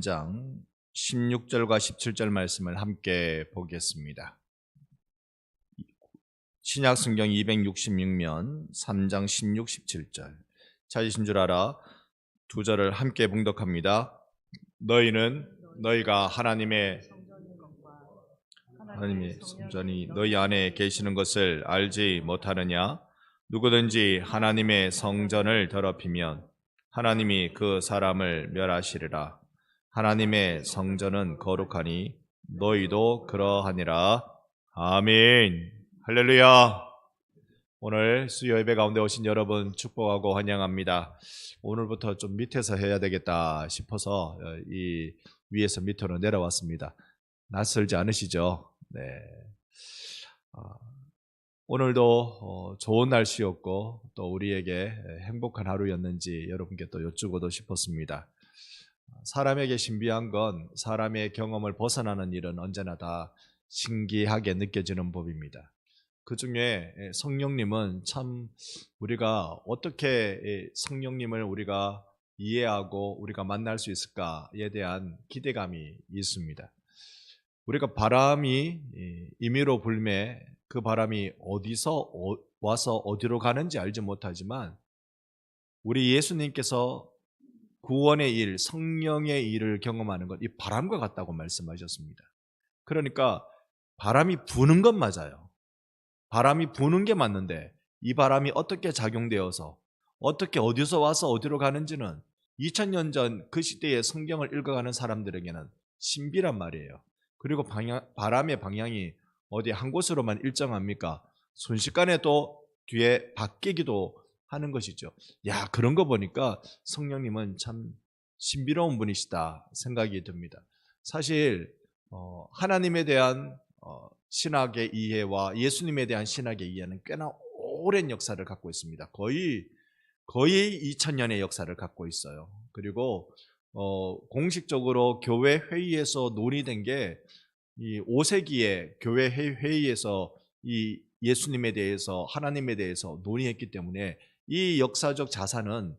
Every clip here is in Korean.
장 16절과 17절 말씀을 함께 보겠습니다. 신약 성경 266면 3장 16, 17절 찾으신 줄 알아 두 절을 함께 봉독합니다. 너희가 하나님의 성전이 너희 안에 계시는 것을 알지 못하느냐? 누구든지 하나님의 성전을 더럽히면 하나님이 그 사람을 멸하시리라. 하나님의 성전은 거룩하니 너희도 그러하니라. 아멘. 할렐루야. 오늘 수요 예배 가운데 오신 여러분 축복하고 환영합니다. 오늘부터 좀 밑에서 해야 되겠다 싶어서 이 위에서 밑으로 내려왔습니다. 낯설지 않으시죠? 네. 오늘도 좋은 날씨였고 또 우리에게 행복한 하루였는지 여러분께 또 여쭈고도 싶었습니다. 사람에게 신비한 건 사람의 경험을 벗어나는 일은 언제나 다 신기하게 느껴지는 법입니다. 그 중에 성령님은 참 우리가 어떻게 성령님을 우리가 이해하고 우리가 만날 수 있을까에 대한 기대감이 있습니다. 우리가 바람이 임의로 불매 그 바람이 어디서 와서 어디로 가는지 알지 못하지만 우리 예수님께서 구원의 일, 성령의 일을 경험하는 것, 이 바람과 같다고 말씀하셨습니다. 그러니까 바람이 부는 건 맞아요. 바람이 부는 게 맞는데 이 바람이 어떻게 작용되어서 어떻게 어디서 와서 어디로 가는지는 2000년 전 그 시대의 성경을 읽어가는 사람들에게는 신비란 말이에요. 그리고 바람의 방향이 어디 한 곳으로만 일정합니까? 순식간에 또 뒤에 바뀌기도 하는 것이죠. 야, 그런 거 보니까 성령님은 참 신비로운 분이시다 생각이 듭니다. 사실 하나님에 대한 신학의 이해와 예수님에 대한 신학의 이해는 꽤나 오랜 역사를 갖고 있습니다. 거의 2000년의 역사를 갖고 있어요. 그리고 공식적으로 교회 회의에서 논의된 게 이 5세기에 교회 회의에서 이 예수님에 대해서 하나님에 대해서 논의했기 때문에 이 역사적 자산은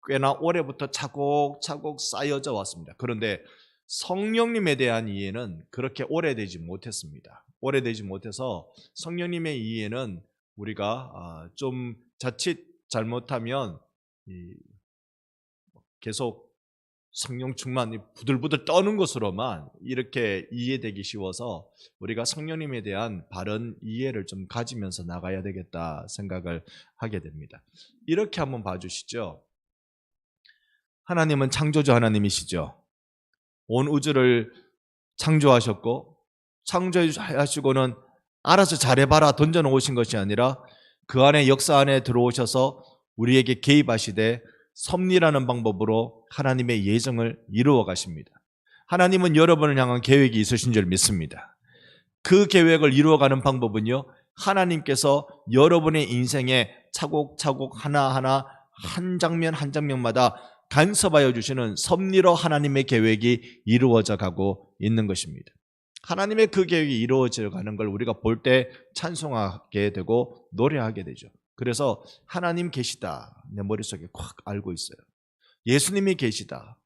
꽤나 오래부터 차곡차곡 쌓여져 왔습니다. 그런데 성령님에 대한 이해는 그렇게 오래되지 못했습니다. 오래되지 못해서 성령님의 이해는 우리가 좀 자칫 잘못하면 계속 성령 충만 부들부들 떠는 것으로만 이렇게 이해되기 쉬워서 우리가 성령님에 대한 바른 이해를 좀 가지면서 나가야 되겠다 생각을 하게 됩니다. 이렇게 한번 봐주시죠. 하나님은 창조주 하나님이시죠. 온 우주를 창조하셨고 창조하시고는 알아서 잘해봐라 던져놓으신 것이 아니라 그 안에 역사 안에 들어오셔서 우리에게 개입하시되 섭리라는 방법으로 하나님의 예정을 이루어 가십니다. 하나님은 여러분을 향한 계획이 있으신 줄 믿습니다. 그 계획을 이루어가는 방법은요, 하나님께서 여러분의 인생에 차곡차곡 하나하나 한 장면 한 장면마다 간섭하여 주시는 섭리로 하나님의 계획이 이루어져 가고 있는 것입니다. 하나님의 그 계획이 이루어져 가는 걸 우리가 볼 때 찬송하게 되고 노래하게 되죠. 그래서 하나님 계시다 내 머릿속에 콱 알고 있어요. 예수님이 계시다.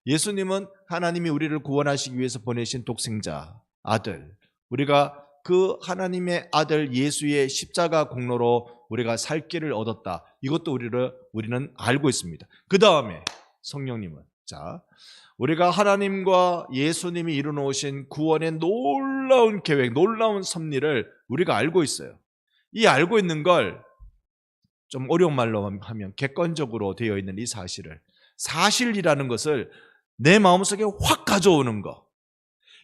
예수님은 하나님이 우리를 구원하시기 위해서 보내신 독생자 아들, 우리가 그 하나님의 아들 예수의 십자가 공로로 우리가 살 길을 얻었다. 이것도 우리는 알고 있습니다. 그 다음에 성령님은 우리가 하나님과 예수님이 이루어놓으신 구원의 놀라운 계획, 놀라운 섭리를 우리가 알고 있어요. 이 알고 있는 걸 좀 어려운 말로 하면 객관적으로 되어 있는 이 사실이라는 것을 내 마음속에 확 가져오는 거,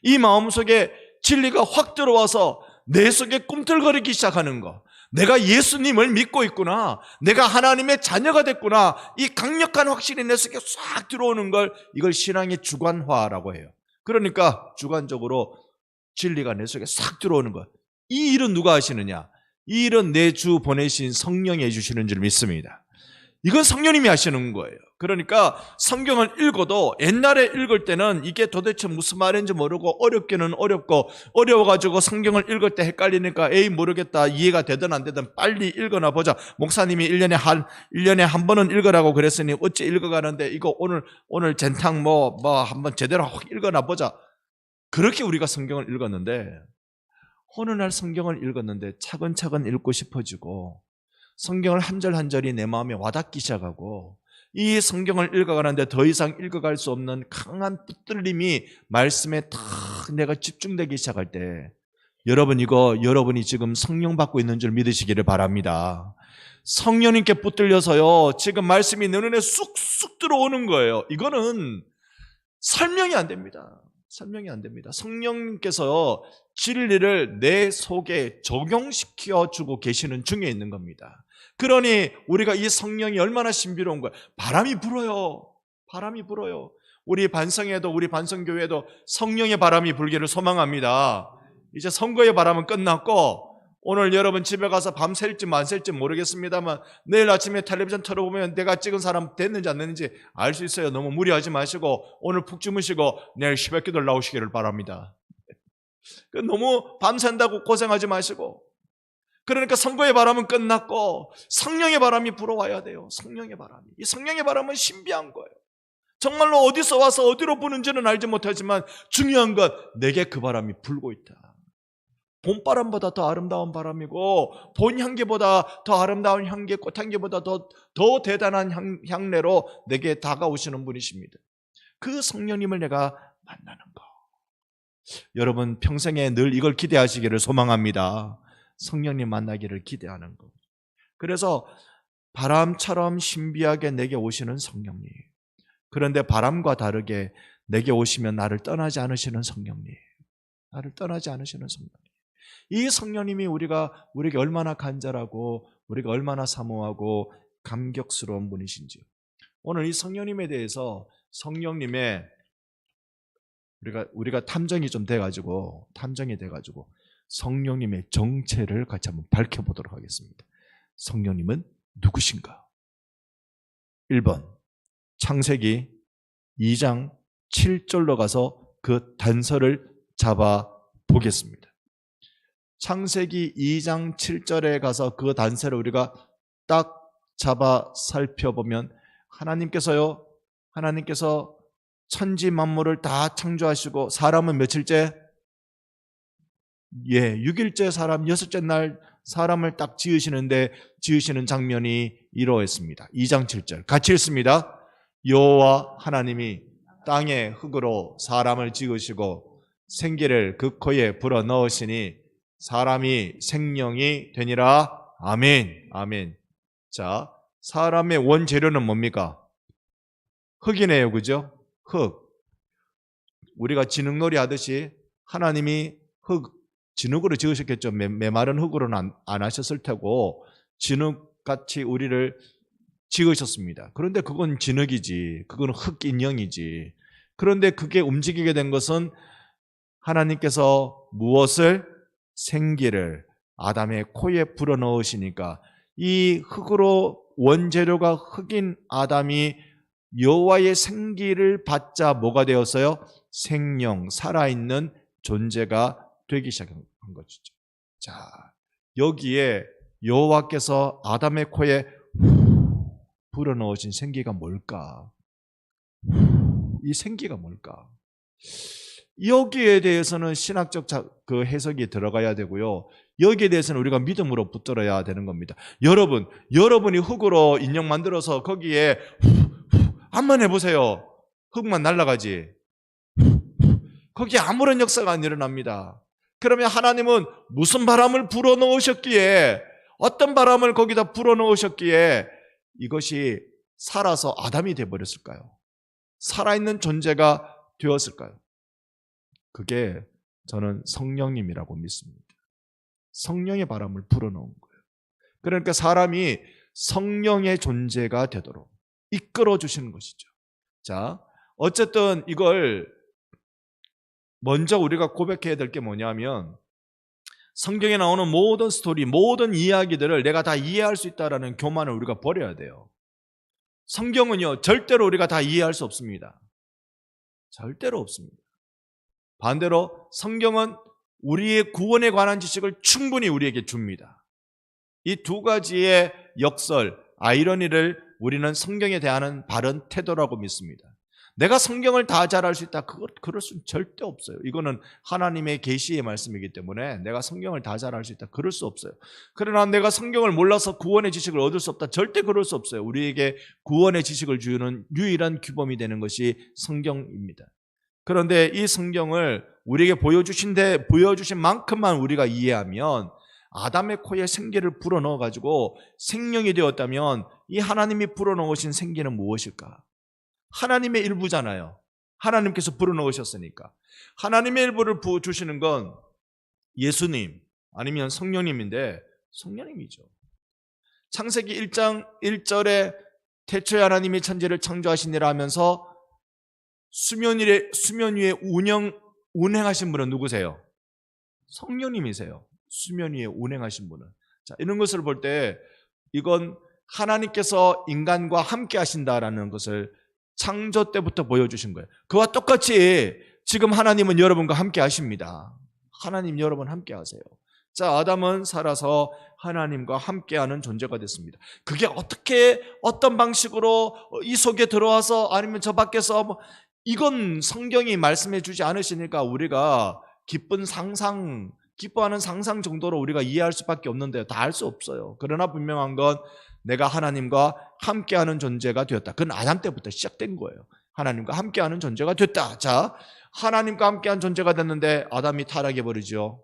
이 마음속에 진리가 확 들어와서 내 속에 꿈틀거리기 시작하는 거, 내가 예수님을 믿고 있구나, 내가 하나님의 자녀가 됐구나, 이 강력한 확신이 내 속에 싹 들어오는 걸, 이걸 신앙의 주관화라고 해요. 그러니까 주관적으로 진리가 내 속에 싹 들어오는 거. 이 일은 누가 하시느냐? 이 일은 내 주 보내신 성령이 해주시는 줄 믿습니다. 이건 성령님이 하시는 거예요. 그러니까 성경을 읽어도 옛날에 읽을 때는 이게 도대체 무슨 말인지 모르고 어렵기는 어렵고 어려워가지고 성경을 읽을 때 헷갈리니까 에이 모르겠다 이해가 되든 안 되든 빨리 읽어나 보자. 목사님이 1년에 한 번은 읽으라고 그랬으니 어찌 읽어가는데 이거 오늘 젠탕 한번 제대로 읽어나 보자. 그렇게 우리가 성경을 읽었는데 어느 날 성경을 읽었는데 차근차근 읽고 싶어지고 성경을 한 절 한 절이 내 마음에 와닿기 시작하고 이 성경을 읽어가는데 더 이상 읽어갈 수 없는 강한 붙들림이 말씀에 탁 내가 집중되기 시작할 때 여러분이 지금 성령 받고 있는 줄 믿으시기를 바랍니다. 성령님께 붙들려서요 지금 말씀이 내 눈에 쑥쑥 들어오는 거예요. 이거는 설명이 안 됩니다. 설명이 안 됩니다. 성령님께서 진리를 내 속에 적용시켜 주고 계시는 중에 있는 겁니다. 그러니 우리가 이 성령이 얼마나 신비로운 거예요. 바람이 불어요. 바람이 불어요. 우리 반성회도 우리 반성교회도 성령의 바람이 불기를 소망합니다. 이제 선거의 바람은 끝났고 오늘 여러분 집에 가서 밤 샐지 안 샐지 모르겠습니다만 내일 아침에 텔레비전 틀어보면 내가 찍은 사람 됐는지 안 됐는지 알 수 있어요. 너무 무리하지 마시고 오늘 푹 주무시고 내일 새벽기도를 나오시기를 바랍니다. 너무 밤샌다고 고생하지 마시고 그러니까 선거의 바람은 끝났고 성령의 바람이 불어와야 돼요. 성령의 바람이. 이 성령의 바람은 신비한 거예요. 정말로 어디서 와서 어디로 부는지는 알지 못하지만 중요한 건 내게 그 바람이 불고 있다. 봄바람보다 더 아름다운 바람이고 본 향기보다 더 아름다운 향기, 꽃향기보다 더 대단한 향내로 내게 다가오시는 분이십니다. 그 성령님을 내가 만나는 거. 여러분 평생에 늘 이걸 기대하시기를 소망합니다. 성령님 만나기를 기대하는 것. 그래서 바람처럼 신비하게 내게 오시는 성령님. 그런데 바람과 다르게 내게 오시면 나를 떠나지 않으시는 성령님. 나를 떠나지 않으시는 성령님. 이 성령님이 우리에게 얼마나 간절하고 우리가 얼마나 사모하고 감격스러운 분이신지요. 오늘 이 성령님에 대해서 성령님의 우리가 탐정이 돼가지고 성령님의 정체를 같이 한번 밝혀보도록 하겠습니다. 성령님은 누구신가? 1번 창세기 2장 7절로 가서 그 단서를 잡아 보겠습니다. 창세기 2장 7절에 가서 그 단서를 우리가 딱 잡아 살펴보면 하나님께서 천지 만물을 다 창조하시고 사람은 며칠째? 6일째 사람 6째 날 사람을 딱 지으시는 장면이 이러했습니다. 2장 7절 같이 읽습니다. 여호와 하나님이 땅의 흙으로 사람을 지으시고 생기를 그 코에 불어넣으시니 사람이 생명이 되니라. 아멘. 아멘. 자, 사람의 원재료는 뭡니까? 흙이네요. 그죠? 흙. 우리가 진흙놀이 하듯이 하나님이 진흙으로 지으셨겠죠. 메마른 흙으로는 안 하셨을 테고 진흙같이 우리를 지으셨습니다. 그런데 그건 진흙이지. 그건 흙 인형이지. 그런데 그게 움직이게 된 것은 하나님께서 무엇을? 생기를 아담의 코에 불어넣으시니까 이 흙으로 원재료가 흙인 아담이 여호와의 생기를 받자 뭐가 되었어요? 생명, 살아있는 존재가 되기 시작한 것이죠. 자, 여기에 여호와께서 아담의 코에 불어넣으신 생기가 뭘까? 이 생기가 뭘까? 여기에 대해서는 신학적 그 해석이 들어가야 되고요. 여기에 대해서는 우리가 믿음으로 붙들어야 되는 겁니다. 여러분이 흙으로 인형 만들어서 거기에 한번 해보세요. 흙만 날아가지. 거기에 아무런 역사가 안 일어납니다. 그러면 하나님은 무슨 바람을 불어넣으셨기에, 어떤 바람을 거기다 불어넣으셨기에 이것이 살아서 아담이 되어버렸을까요? 살아있는 존재가 되었을까요? 그게 저는 성령님이라고 믿습니다. 성령의 바람을 불어넣은 거예요. 그러니까 사람이 성령의 존재가 되도록 이끌어 주시는 것이죠. 자, 어쨌든 이걸 먼저 우리가 고백해야 될 게 뭐냐면 성경에 나오는 모든 스토리, 모든 이야기들을 내가 다 이해할 수 있다는 교만을 우리가 버려야 돼요. 성경은요, 절대로 우리가 다 이해할 수 없습니다. 절대로 없습니다. 반대로 성경은 우리의 구원에 관한 지식을 충분히 우리에게 줍니다. 이 두 가지의 역설, 아이러니를 우리는 성경에 대한 바른 태도라고 믿습니다. 내가 성경을 다 잘 알 수 있다. 그럴 수는 절대 없어요. 이거는 하나님의 계시의 말씀이기 때문에 내가 성경을 다 잘 알 수 있다. 그럴 수 없어요. 그러나 내가 성경을 몰라서 구원의 지식을 얻을 수 없다. 절대 그럴 수 없어요. 우리에게 구원의 지식을 주는 유일한 규범이 되는 것이 성경입니다. 그런데 이 성경을 우리에게 보여주신 만큼만 우리가 이해하면 아담의 코에 생기를 불어넣어가지고 생명이 되었다면 이 하나님이 불어넣으신 생기는 무엇일까? 하나님의 일부잖아요. 하나님께서 불어넣으셨으니까. 하나님의 일부를 부어주시는 건 예수님 아니면 성령님인데 성령님이죠. 창세기 1장 1절에 태초에 하나님이 천지를 창조하시니라 하면서 수면 위에 운행하신 분은 누구세요? 성령님이세요. 수면 위에 운행하신 분은. 자, 이런 것을 볼 때 이건 하나님께서 인간과 함께 하신다라는 것을 창조 때부터 보여주신 거예요. 그와 똑같이 지금 하나님은 여러분과 함께 하십니다. 하나님 여러분 함께 하세요. 자, 아담은 살아서 하나님과 함께하는 존재가 됐습니다. 그게 어떤 방식으로 이 속에 들어와서 아니면 저 밖에서 이건 성경이 말씀해 주지 않으시니까 우리가 기뻐하는 상상 정도로 우리가 이해할 수밖에 없는데요. 다 알 수 없어요. 그러나 분명한 건 내가 하나님과 함께하는 존재가 되었다. 그건 아담 때부터 시작된 거예요. 하나님과 함께하는 존재가 됐다. 자, 하나님과 함께한 존재가 됐는데 아담이 타락해버리죠.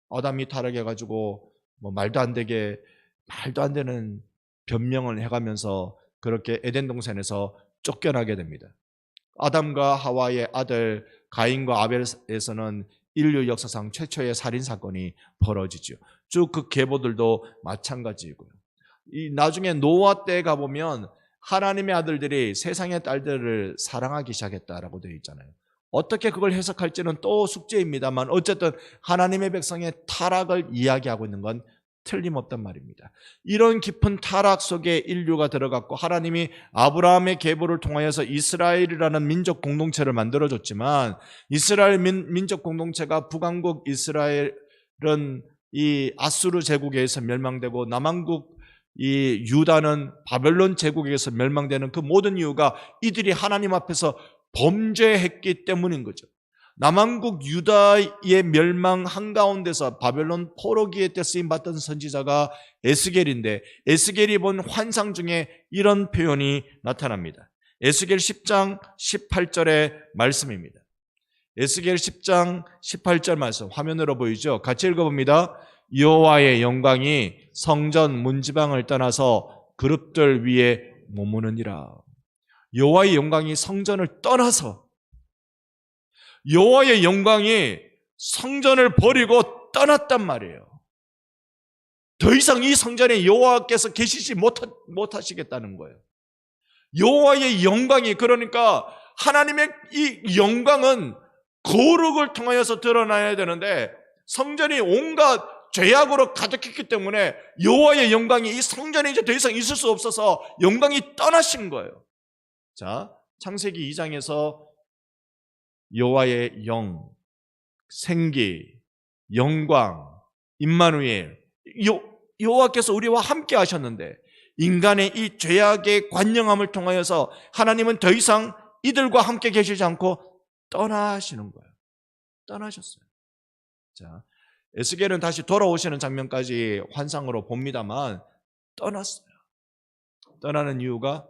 아담이 타락해가지고 말도 안 되는 변명을 해가면서 그렇게 에덴 동산에서 쫓겨나게 됩니다. 아담과 하와의 아들 가인과 아벨에서는 인류 역사상 최초의 살인사건이 벌어지죠. 쭉 그 계보들도 마찬가지이고요. 나중에 노아 때 가보면 하나님의 아들들이 세상의 딸들을 사랑하기 시작했다라고 되어 있잖아요. 어떻게 그걸 해석할지는 또 숙제입니다만 어쨌든 하나님의 백성의 타락을 이야기하고 있는 건 틀림없단 말입니다. 이런 깊은 타락 속에 인류가 들어갔고 하나님이 아브라함의 계보를 통하여서 이스라엘이라는 민족 공동체를 만들어줬지만 이스라엘 민족 공동체가 북왕국 이스라엘은 이 아수르 제국에 의해서 멸망되고 남왕국 이 유다는 바벨론 제국에 의해서 멸망되는 그 모든 이유가 이들이 하나님 앞에서 범죄했기 때문인 거죠. 남왕국 유다의 멸망 한가운데서 바벨론 포로기에 때 쓰임받던 선지자가 에스겔인데 에스겔이 본 환상 중에 이런 표현이 나타납니다. 에스겔 10장 18절의 말씀입니다. 에스겔 10장 18절 말씀 화면으로 보이죠? 같이 읽어봅니다. 여호와의 영광이 성전 문지방을 떠나서 그룹들 위에 머무느니라. 여호와의 영광이 성전을 떠나서 여호와의 영광이 성전을 버리고 떠났단 말이에요. 더 이상 이 성전에 여호와께서 계시지 못하시겠다는 거예요. 여호와의 영광이 그러니까 하나님의 이 영광은 거룩을 통하여서 드러나야 되는데 성전이 온갖 죄악으로 가득했기 때문에 여호와의 영광이 이 성전에 이제 더 이상 있을 수 없어서 영광이 떠나신 거예요. 자, 창세기 2장에서 여호와의 영, 생기, 영광, 임마누엘, 여호와께서 우리와 함께 하셨는데 인간의 이 죄악의 관영함을 통하여서 하나님은 더 이상 이들과 함께 계시지 않고 떠나시는 거예요. 떠나셨어요. 자, 에스겔은 다시 돌아오시는 장면까지 환상으로 봅니다만 떠났어요. 떠나는 이유가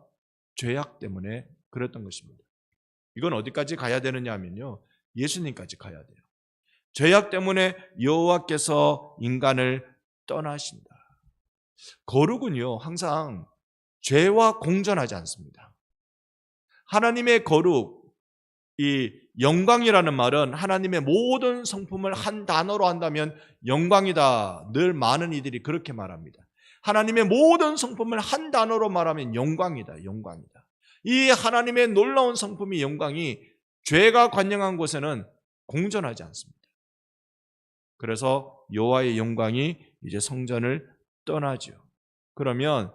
죄악 때문에 그랬던 것입니다. 이건 어디까지 가야 되느냐 하면요, 예수님까지 가야 돼요. 죄악 때문에 여호와께서 인간을 떠나신다. 거룩은요 항상 죄와 공존하지 않습니다. 하나님의 거룩, 이 영광이라는 말은 하나님의 모든 성품을 한 단어로 한다면 영광이다. 늘 많은 이들이 그렇게 말합니다. 하나님의 모든 성품을 한 단어로 말하면 영광이다. 영광이다. 이 하나님의 놀라운 성품이 영광이 죄가 관영한 곳에는 공존하지 않습니다. 그래서 여호와의 영광이 이제 성전을 떠나죠. 그러면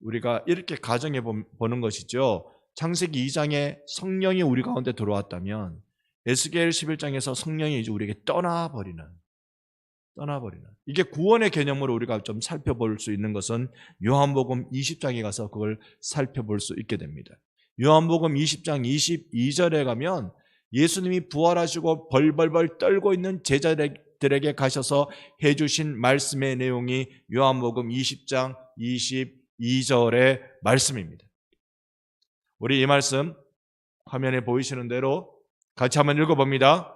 우리가 이렇게 가정해 보는 것이죠. 창세기 2장에 성령이 우리 가운데 들어왔다면 에스겔 11장에서 성령이 이제 우리에게 떠나버리는 이게 구원의 개념으로 우리가 좀 살펴볼 수 있는 것은 요한복음 20장에 가서 그걸 살펴볼 수 있게 됩니다. 요한복음 20장 22절에 가면 예수님이 부활하시고 벌벌벌 떨고 있는 제자들에게 가셔서 해주신 말씀의 내용이 요한복음 20장 22절의 말씀입니다. 우리 이 말씀 화면에 보이시는 대로 같이 한번 읽어봅니다.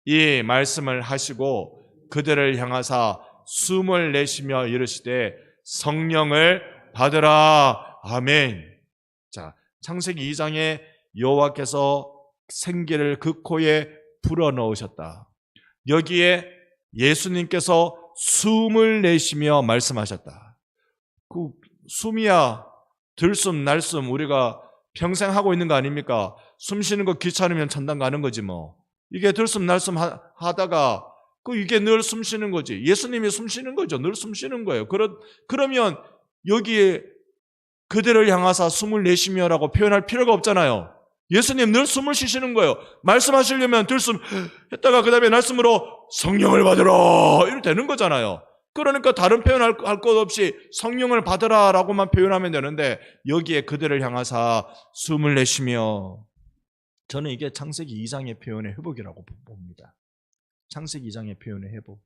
이 말씀을 하시고 그들을 향하사 숨을 내쉬며 이르시되 성령을 받으라. 아멘. 자, 창세기 2장에 여호와께서 생기를 그 코에 불어넣으셨다. 여기에 예수님께서 숨을 내쉬며 말씀하셨다. 그 숨이야 들숨 날숨 우리가 평생 하고 있는 거 아닙니까? 숨 쉬는 거 귀찮으면 천당 가는 거지 뭐. 이게 들숨 날숨 하다가 이게 늘 숨 쉬는 거지. 예수님이 숨 쉬는 거죠. 늘 숨 쉬는 거예요. 그러면 여기에 그들을 향하사 숨을 내쉬며라고 표현할 필요가 없잖아요. 예수님 늘 숨을 쉬시는 거예요. 말씀하시려면 들숨 했다가 그 다음에 날숨으로 성령을 받으라 이렇게 되는 거잖아요. 그러니까 다른 표현할 것 없이 성령을 받으라 라고만 표현하면 되는데 여기에 그들을 향하사 숨을 내쉬며, 저는 이게 창세기 2장의 표현의 회복이라고 봅니다. 창세기 2장의 표현의 회복.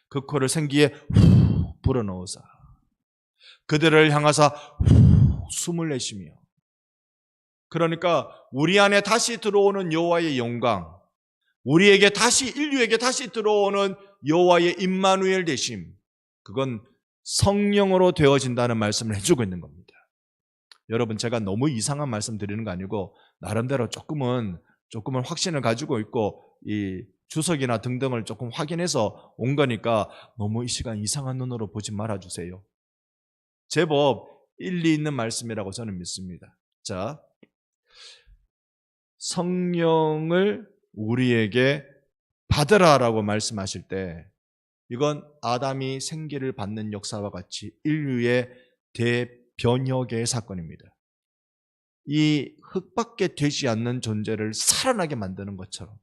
그 코를 생기에 후 불어넣으사 그들을 향하사 후 숨을 내쉬며, 그러니까 우리 안에 다시 들어오는 여호와의 영광, 우리에게 다시 인류에게 다시 들어오는 여호와의 임마누엘 되심, 그건 성령으로 되어진다는 말씀을 해주고 있는 겁니다. 여러분, 제가 너무 이상한 말씀 드리는 거 아니고 나름대로 조금은 확신을 가지고 있고 이 주석이나 등등을 조금 확인해서 온 거니까 너무 이 시간 이상한 눈으로 보지 말아주세요. 제법 일리 있는 말씀이라고 저는 믿습니다. 자, 성령을 우리에게 받으라라고 말씀하실 때 이건 아담이 생기를 받는 역사와 같이 인류의 대변혁의 사건입니다. 이 흙밖에 되지 않는 존재를 살아나게 만드는 것처럼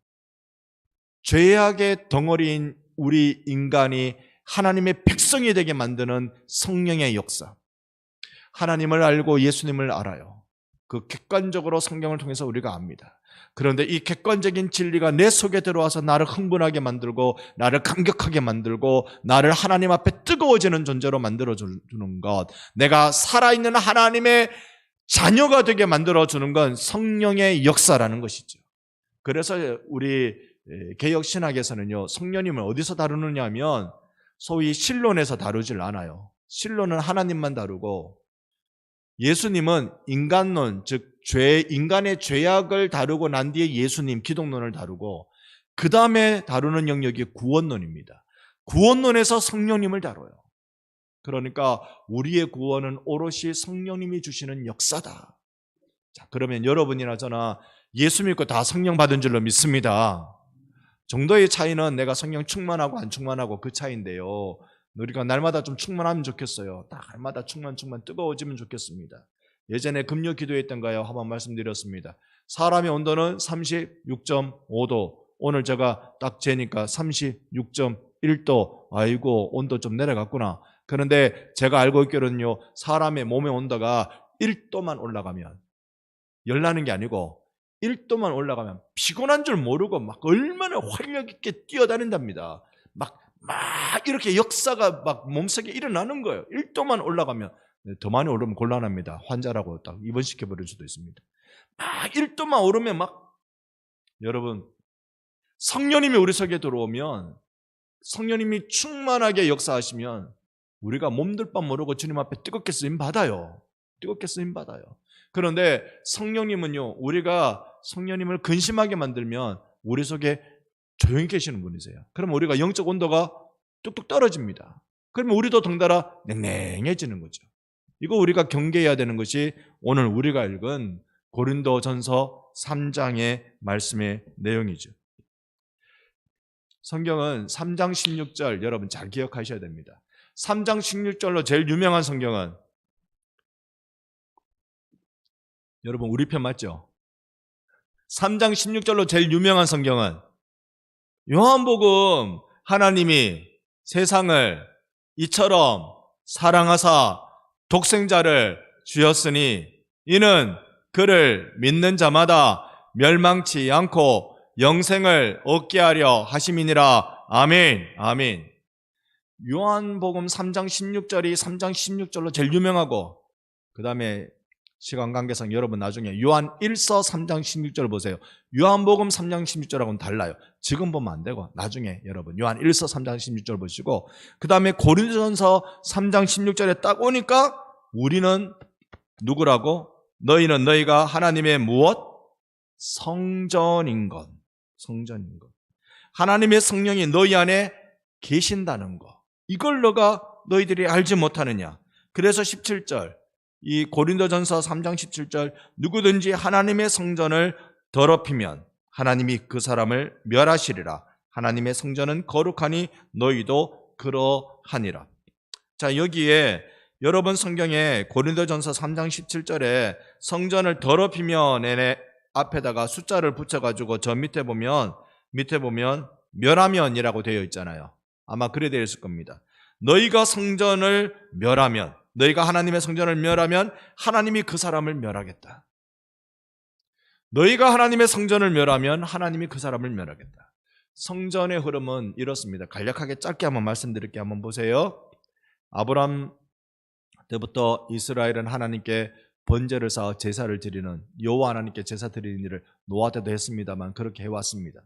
죄악의 덩어리인 우리 인간이 하나님의 백성이 되게 만드는 성령의 역사. 하나님을 알고 예수님을 알아요. 그 객관적으로 성경을 통해서 우리가 압니다. 그런데 이 객관적인 진리가 내 속에 들어와서 나를 흥분하게 만들고 나를 감격하게 만들고 나를 하나님 앞에 뜨거워지는 존재로 만들어주는 것, 내가 살아있는 하나님의 자녀가 되게 만들어주는 건 성령의 역사라는 것이죠. 그래서 우리 개혁신학에서는요, 성령님을 어디서 다루느냐 하면 소위 신론에서 다루질 않아요. 신론은 하나님만 다루고 예수님은 인간론, 즉 인간의 죄악을 다루고 난 뒤에 예수님, 기독론을 다루고 그 다음에 다루는 영역이 구원론입니다. 구원론에서 성령님을 다뤄요. 그러니까 우리의 구원은 오롯이 성령님이 주시는 역사다. 자, 그러면 여러분이나 저나 예수 믿고 다 성령 받은 줄로 믿습니다. 정도의 차이는 내가 성령 충만하고 안 충만하고 그 차이인데요. 우리가 날마다 좀 충만하면 좋겠어요. 날마다 충만 뜨거워지면 좋겠습니다. 예전에 금요 기도했던가요? 한번 말씀드렸습니다. 사람의 온도는 36.5도. 오늘 제가 딱 재니까 36.1도. 아이고, 온도 좀 내려갔구나. 그런데 제가 알고 있기로는요, 사람의 몸의 온도가 1도만 올라가면, 열나는 게 아니고 1도만 올라가면 피곤한 줄 모르고 막 얼마나 활력 있게 뛰어다닌답니다. 막 이렇게 역사가 막 몸속에 일어나는 거예요. 1도만 올라가면. 더 많이 오르면 곤란합니다. 환자라고 딱 입원시켜버릴 수도 있습니다. 막 1도만 오르면 여러분, 성령님이 우리 속에 들어오면, 성령님이 충만하게 역사하시면 우리가 몸둘 바 모르고 주님 앞에 뜨겁게 쓰임 받아요. 뜨겁게 쓰임 받아요. 그런데 성령님은요, 우리가 성령님을 근심하게 만들면 우리 속에 조용히 계시는 분이세요. 그럼 우리가 영적 온도가 뚝뚝 떨어집니다. 그러면 우리도 덩달아 냉랭해지는 거죠. 이거 우리가 경계해야 되는 것이 오늘 우리가 읽은 고린도전서 3장의 말씀의 내용이죠. 성경은 3장 16절 여러분 잘 기억하셔야 됩니다. 3장 16절로 제일 유명한 성경은 여러분 우리 편 맞죠? 3장 16절로 제일 유명한 성경은 요한복음. 하나님이 세상을 이처럼 사랑하사 독생자를 주었으니 이는 그를 믿는 자마다 멸망치 않고 영생을 얻게 하려 하심이니라. 아멘. 아멘. 요한복음 3장 16절이 3장 16절로 제일 유명하고, 그 다음에 시간 관계상 여러분 나중에 요한 1서 3장 16절 보세요. 요한복음 3장 16절하고는 달라요. 지금 보면 안 되고 나중에 여러분 요한 1서 3장 16절 보시고, 그 다음에 고린도전서 3장 16절에 딱 오니까 우리는 누구라고? 너희는 너희가 하나님의 무엇? 성전인 것. 성전인 것. 하나님의 성령이 너희 안에 계신다는 것. 이걸 너희들이 알지 못하느냐. 그래서 17절, 이 고린도전서 3장 17절, 누구든지 하나님의 성전을 더럽히면 하나님이 그 사람을 멸하시리라. 하나님의 성전은 거룩하니 너희도 그러하니라. 자, 여기에 여러분 성경에 고린도전서 3장 17절에 성전을 더럽히면 앞에다가 숫자를 붙여가지고 저 밑에 보면 멸하면이라고 되어 있잖아요. 아마 그래 되어 있을 겁니다. 너희가 성전을 멸하면, 너희가 하나님의 성전을 멸하면 하나님이 그 사람을 멸하겠다. 너희가 하나님의 성전을 멸하면 하나님이 그 사람을 멸하겠다. 성전의 흐름은 이렇습니다. 간략하게 짧게 한번 말씀드릴게요. 한번 보세요. 아브람 때부터 이스라엘은 하나님께 번제를 쌓아 제사를 드리는, 여호와 하나님께 제사 드리는 일을 노아 때도 했습니다만 그렇게 해왔습니다.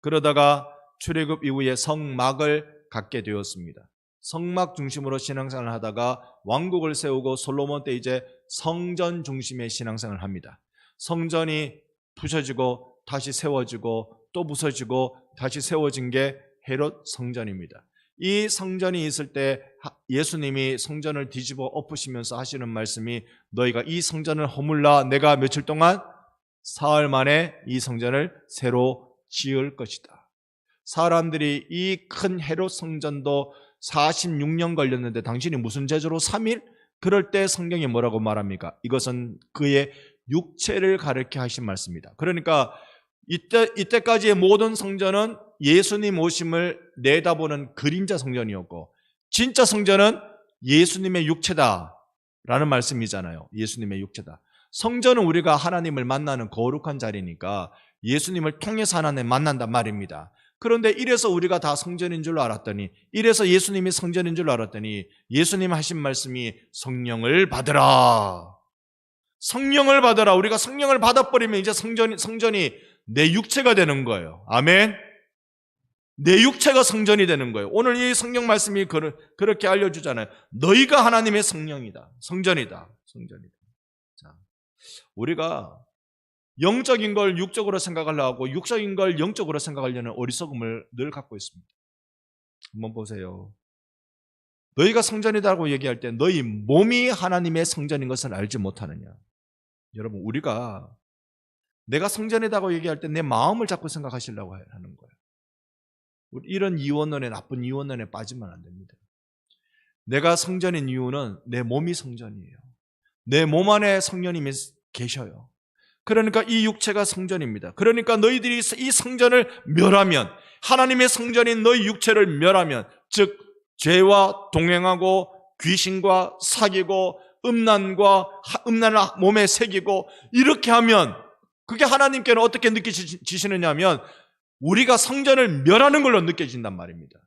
그러다가 출애굽 이후에 성막을 갖게 되었습니다. 성막 중심으로 신앙생활을 하다가 왕국을 세우고 솔로몬 때 이제 성전 중심의 신앙생활을 합니다. 성전이 부서지고 다시 세워지고 또 부서지고 다시 세워진 게 헤롯 성전입니다. 이 성전이 있을 때 예수님이 성전을 뒤집어 엎으시면서 하시는 말씀이, 너희가 이 성전을 허물라 내가 며칠 동안? 사흘 만에 이 성전을 새로 지을 것이다. 사람들이 이 큰 헤롯 성전도 46년 걸렸는데 당신이 무슨 제조로 3일? 그럴 때 성경이 뭐라고 말합니까? 이것은 그의 육체를 가르쳐 하신 말씀입니다. 그러니까 이때까지의 모든 성전은 예수님 오심을 내다보는 그림자 성전이었고, 진짜 성전은 예수님의 육체다라는 말씀이잖아요. 예수님의 육체다. 성전은 우리가 하나님을 만나는 거룩한 자리니까 예수님을 통해서 하나님을 만난단 말입니다. 그런데 이래서 우리가 다 성전인 줄 알았더니, 이래서 예수님이 성전인 줄 알았더니 예수님 하신 말씀이 성령을 받으라. 성령을 받으라. 우리가 성령을 받아버리면 이제 성전이 내 육체가 되는 거예요. 아멘. 내 육체가 성전이 되는 거예요. 오늘 이 성경 말씀이 그렇게 알려주잖아요. 너희가 하나님의 성령이다. 성전이다. 성전이다. 자, 우리가 영적인 걸 육적으로 생각하려고 하고 육적인 걸 영적으로 생각하려는 어리석음을 늘 갖고 있습니다. 한번 보세요. 너희가 성전이다라고 얘기할 때 너희 몸이 하나님의 성전인 것을 알지 못하느냐. 여러분, 우리가 내가 성전이다고 얘기할 때 내 마음을 자꾸 생각하시려고 하는 거예요. 이런 이원론에, 나쁜 이원론에 빠지면 안 됩니다. 내가 성전인 이유는 내 몸이 성전이에요. 내 몸 안에 성령님이 계셔요. 그러니까 이 육체가 성전입니다. 그러니까 너희들이 이 성전을 멸하면, 하나님의 성전인 너희 육체를 멸하면, 즉 죄와 동행하고 귀신과 사귀고 음란을 몸에 새기고 이렇게 하면, 그게 하나님께는 어떻게 느껴지시느냐 하면 우리가 성전을 멸하는 걸로 느껴진단 말입니다.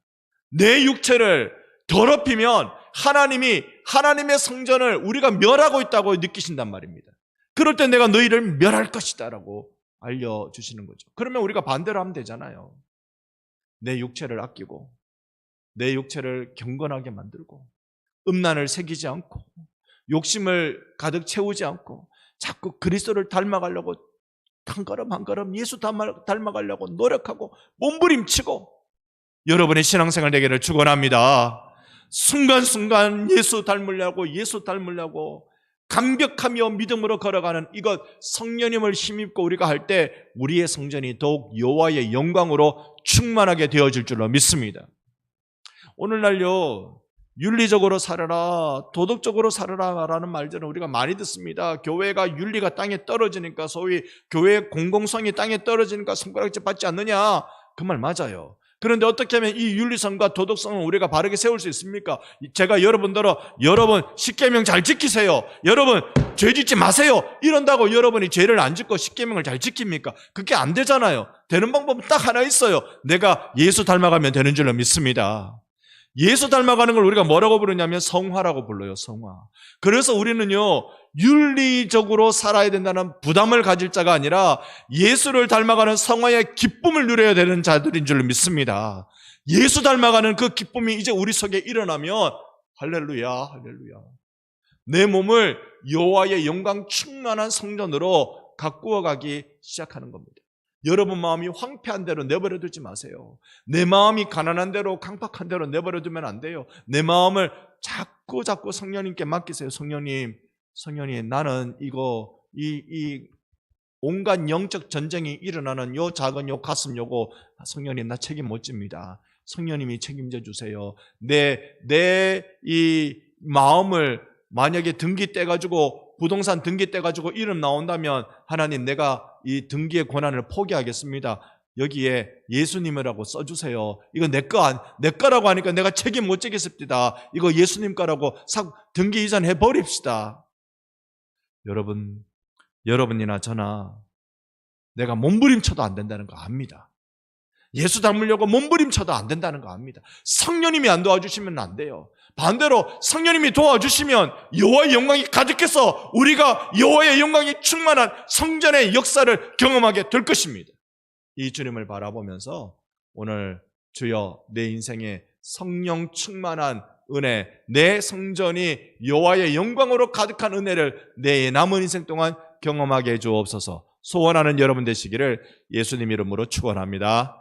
내 육체를 더럽히면 하나님이 하나님의 성전을 우리가 멸하고 있다고 느끼신단 말입니다. 그럴 때 내가 너희를 멸할 것이다 라고 알려주시는 거죠. 그러면 우리가 반대로 하면 되잖아요. 내 육체를 아끼고 내 육체를 경건하게 만들고 음란을 새기지 않고 욕심을 가득 채우지 않고 자꾸 그리스도를 닮아가려고 한 걸음 한 걸음 예수 닮아가려고 노력하고 몸부림치고 여러분의 신앙생활 되기를 축원합니다. 순간순간 예수 닮으려고 감격하며 믿음으로 걸어가는 이것 성령님을 힘입고 우리가 할 때 우리의 성전이 더욱 여호와의 영광으로 충만하게 되어질 줄로 믿습니다. 오늘날요, 윤리적으로 살아라, 도덕적으로 살아라라는 말들은 우리가 많이 듣습니다. 교회가 윤리가 땅에 떨어지니까, 소위 교회의 공공성이 땅에 떨어지니까 손가락질 받지 않느냐, 그 말 맞아요. 그런데 어떻게 하면 이 윤리성과 도덕성을 우리가 바르게 세울 수 있습니까? 제가 여러분 십계명 잘 지키세요, 여러분 죄 짓지 마세요 이런다고 여러분이 죄를 안 짓고 십계명을 잘 지킵니까? 그게 안 되잖아요. 되는 방법은 딱 하나 있어요. 내가 예수 닮아가면 되는 줄로 믿습니다. 예수 닮아가는 걸 우리가 뭐라고 부르냐면 성화라고 불러요. 성화. 그래서 우리는요, 윤리적으로 살아야 된다는 부담을 가질 자가 아니라 예수를 닮아가는 성화의 기쁨을 누려야 되는 자들인 줄 믿습니다. 예수 닮아가는 그 기쁨이 이제 우리 속에 일어나면 할렐루야, 할렐루야. 내 몸을 여호와의 영광 충만한 성전으로 가꾸어 가기 시작하는 겁니다. 여러분 마음이 황폐한 대로 내버려 두지 마세요. 내 마음이 가난한 대로, 강팍한 대로 내버려 두면 안 돼요. 내 마음을 자꾸 성령님께 맡기세요. 성령님, 나는 이 온갖 영적 전쟁이 일어나는 요 작은 요 가슴 요거, 성령님 나 책임 못 집니다. 성령님이 책임져 주세요. 내 이 마음을 만약에 등기 떼가지고, 부동산 등기 떼가지고 이름 나온다면 하나님, 내가 이 등기의 권한을 포기하겠습니다. 여기에 예수님이라고 써주세요. 이거 내 거라고 하니까 내가 책임 못 지겠습니다. 이거 예수님 거라고 등기 이전해 버립시다. 여러분이나 저나 내가 몸부림쳐도 안 된다는 거 압니다. 예수 닮으려고 몸부림쳐도 안 된다는 거 압니다. 성령님이 안 도와주시면 안 돼요. 반대로 성령님이 도와주시면 여호와의 영광이 가득해서 우리가 여호와의 영광이 충만한 성전의 역사를 경험하게 될 것입니다. 이 주님을 바라보면서 오늘 주여 내 인생에 성령 충만한 은혜, 내 성전이 여호와의 영광으로 가득한 은혜를 내 남은 인생 동안 경험하게 해 주옵소서. 소원하는 여러분 되시기를 예수님 이름으로 축원합니다.